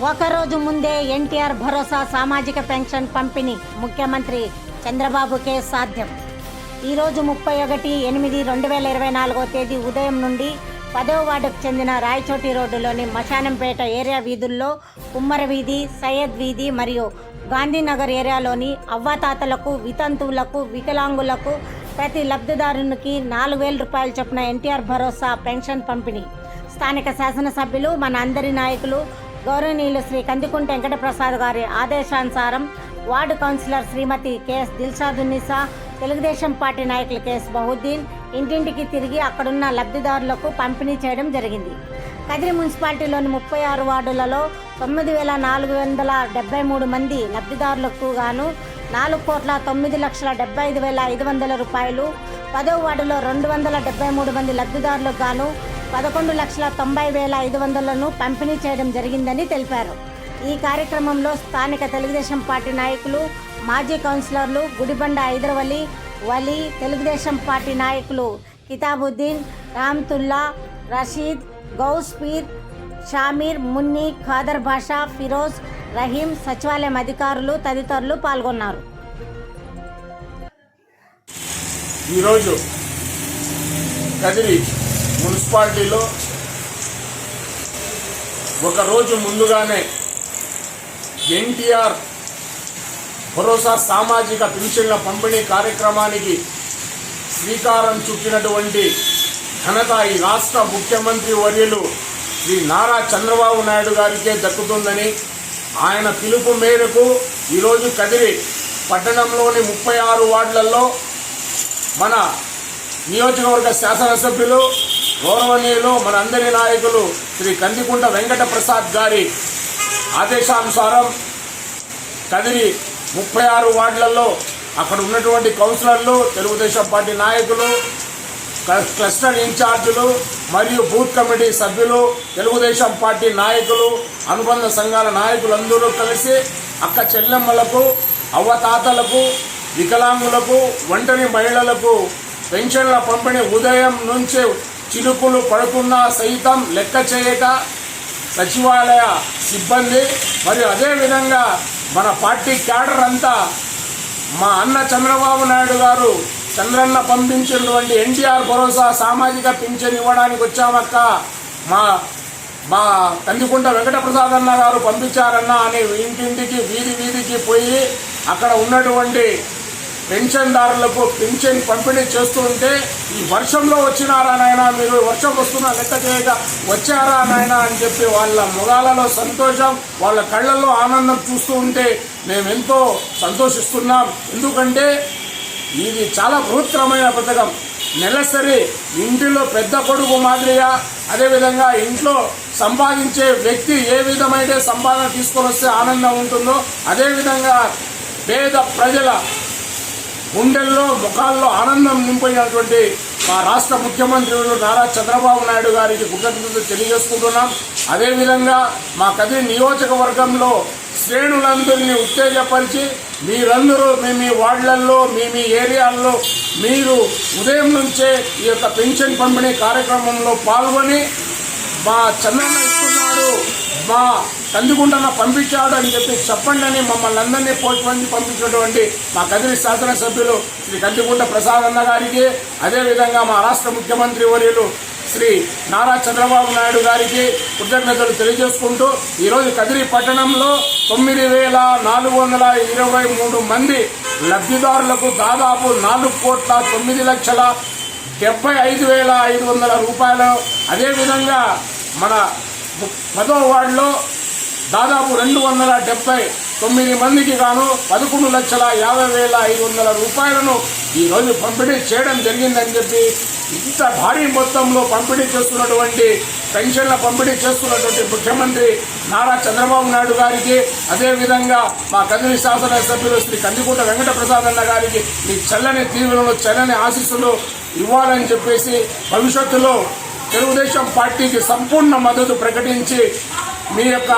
ఒకరోజు ముందే ఎన్టీఆర్ భరోసా సామాజిక పెన్షన్ పంపిణీ ముఖ్యమంత్రి చంద్రబాబుకే సాధ్యం. ఈరోజు 31/8/2024 తేదీ ఉదయం నుండి 10వ వార్డుకు చెందిన రాయచోటి రోడ్డులోని మశానంపేట ఏరియా వీధుల్లో కుమ్మర వీధి, సయ్యద్ వీధి మరియు గాంధీనగర్ ఏరియాలోని అవ్వాతాతలకు, వితంతువులకు, వికలాంగులకు ప్రతి లబ్ధిదారునికి 4,000 రూపాయల చొప్పున ఎన్టీఆర్ భరోసా పెన్షన్ పంపిణీ. స్థానిక శాసనసభ్యులు, మన అందరి నాయకులు గౌరవనీయులు శ్రీ కందికుంట వెంకటప్రసాద్ గారి ఆదేశానుసారం వార్డు కౌన్సిలర్ శ్రీమతి కెఎస్ దిల్షాదున్నిసా, తెలుగుదేశం పార్టీ నాయకులు కెఎస్ బహుద్దీన్ ఇంటింటికి తిరిగి అక్కడున్న లబ్ధిదారులకు పంపిణీ చేయడం జరిగింది. కదిరి మున్సిపాలిటీలోని 36 వార్డులలో 9,473 మంది లబ్ధిదారులకు గాను 4,09,75,500 రూపాయలు, 10వ వార్డులో 273 మంది లబ్ధిదారులకు గాను 11,90,500లను పంపిణీ చేయడం జరిగిందని తెలిపారు. ఈ కార్యక్రమంలో స్థానిక తెలుగుదేశం పార్టీ నాయకులు, మాజీ కౌన్సిలర్లు గుడిబండ హైదరవలి వలి, తెలుగుదేశం పార్టీ నాయకులు కితాబుద్దీన్, రామ్తుల్లా, రషీద్, గౌస్ పీర్, షామీర్, మున్ని, ఖాదర్ బాషా, ఫిరోజ్, రహీం, సచివాలయం అధికారులు తదితరులు పాల్గొన్నారు. ఈరోజు కదిరి మున్సిపాలిటీలో ఒకరోజు ముందుగానే ఎన్టీఆర్ భరోసా సామాజిక పెన్షన్ల పంపిణీ కార్యక్రమానికి శ్రీకారం చుట్టినటువంటి ఘనత ఈ రాష్ట్ర ముఖ్యమంత్రి వర్యులు శ్రీ నారా చంద్రబాబు నాయుడు గారికే దక్కుతుందని, ఆయన పిలుపు మేరకు ఈరోజు కదిరి పట్టణంలోని 36 వార్డులలో మన నియోజకవర్గ శాసనసభ్యులు గౌరవనీయులు మన అందరి నాయకులు శ్రీ కందికుంట వెంకటప్రసాద్ గారి ఆదేశానుసారం కదిరి 36 వార్డులలో అక్కడ ఉన్నటువంటి కౌన్సిలర్లు, తెలుగుదేశం పార్టీ నాయకులు, క్లస్టర్ ఇన్ఛార్జీలు మరియు బూత్ కమిటీ సభ్యులు, తెలుగుదేశం పార్టీ నాయకులు, అనుబంధ సంఘాల నాయకులందరూ కలిసి అక్క చెల్లెమ్మలకు, అవ్వతాతలకు, వికలాంగులకు, ఒంటరి మహిళలకు పెన్షన్ల పంపిణీ ఉదయం నుంచే చినుకులు పడుతున్నా సైతం లెక్క చేయక సచివాలయ సిబ్బంది మరియు అదేవిధంగా మన పార్టీ క్యాడర్ అంతా మా అన్న చంద్రబాబు నాయుడు గారు చంద్రన్న పంపించినటువంటి ఎన్టీఆర్ భరోసా సామాజిక పింఛన్ ఇవ్వడానికి వచ్చామక్క, మా కందికుంట వెంకటప్రసాద్ అన్న గారు పంపించారన్న అని ఇంటింటికి వీధికి పోయి అక్కడ ఉన్నటువంటి పెన్షన్దారులకు పెన్షన్ పంపిణీ చేస్తూ ఉంటే, ఈ వర్షంలో వచ్చినారా నాయన, మీరు వర్షం వస్తున్నా లెక్క చేయక వచ్చారా నాయన అని చెప్పి వాళ్ళ ముఖాలలో సంతోషం, వాళ్ళ కళ్ళల్లో ఆనందం చూస్తూ ఉంటే మేమెంతో సంతోషిస్తున్నాం. ఎందుకంటే ఇది చాలా బృహత్తరమైన పథకం. నెలసరి ఇంటిలో పెద్ద కొడుకు మాదిరిగా, అదేవిధంగా ఇంట్లో సంపాదించే వ్యక్తి ఏ విధమైన సంపాదన తీసుకొని వస్తే ఆనందం ఉంటుందో, అదేవిధంగా పేద ప్రజల గుండెల్లో ముఖాల్లో ఆనందం నింపినటువంటి మా రాష్ట్ర ముఖ్యమంత్రులు నారా చంద్రబాబు నాయుడు గారికి కృతజ్ఞతలు తెలియజేసుకుంటున్నాం. అదేవిధంగా మా కదిరి నియోజకవర్గంలో శ్రేణులందరినీ ఉత్తేజపరిచి మీరందరూ మీ వార్డులలో, మీ ఏరియాల్లో మీరు ఉదయం నుంచే ఈ యొక్క పెన్షన్ పంపిణీ కార్యక్రమంలో పాల్గొని మా చంద్రన్న ఇస్తున్నాడు, మా కందికుంటన పంపించాడు అని చెప్పి చెప్పండి అని మమ్మల్ని అందరినీ పోటీ పంపించినటువంటి మా కదిరి శాసనసభ్యులు శ్రీ కందికుంట ప్రసాద్ అన్న గారికి, అదేవిధంగా మా రాష్ట్ర ముఖ్యమంత్రి వర్యులు శ్రీ నారా చంద్రబాబు నాయుడు గారికి కృతజ్ఞతలు తెలియజేసుకుంటూ ఈరోజు కదిరి పట్టణంలో 9,423 మంది లబ్ధిదారులకు దాదాపు 4,09,75,500 రూపాయలు, అదేవిధంగా మన 10వ వార్డులో దాదాపు 279 మందికి గాను 11,50,500 రూపాయలను ఈరోజు పంపిణీ చేయడం జరిగిందని చెప్పి, ఇంత భారీ మొత్తంలో పంపిణీ చేస్తున్నటువంటి పెన్షన్ల పంపిణీ చేస్తున్నటువంటి ముఖ్యమంత్రి నారా చంద్రబాబు నాయుడు గారికి, అదేవిధంగా మా కదిరి శాసనసభ్యులు శ్రీ కందికుంట వెంకటప్రసాద్ అన్న గారికి మీ చల్లని దీవెనలు, చల్లని ఆశీస్సులు ఇవ్వాలని చెప్పేసి భవిష్యత్తులో తెలుగుదేశం పార్టీకి సంపూర్ణ మద్దతు ప్రకటించి మీ యొక్క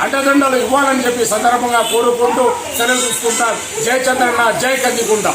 అండదండలు ఇవ్వాలని చెప్పి సందర్భంగా కోరుకుంటూ సెలవు తీసుకుంటారు. జై చంద్రన్న, జై కందికుంట.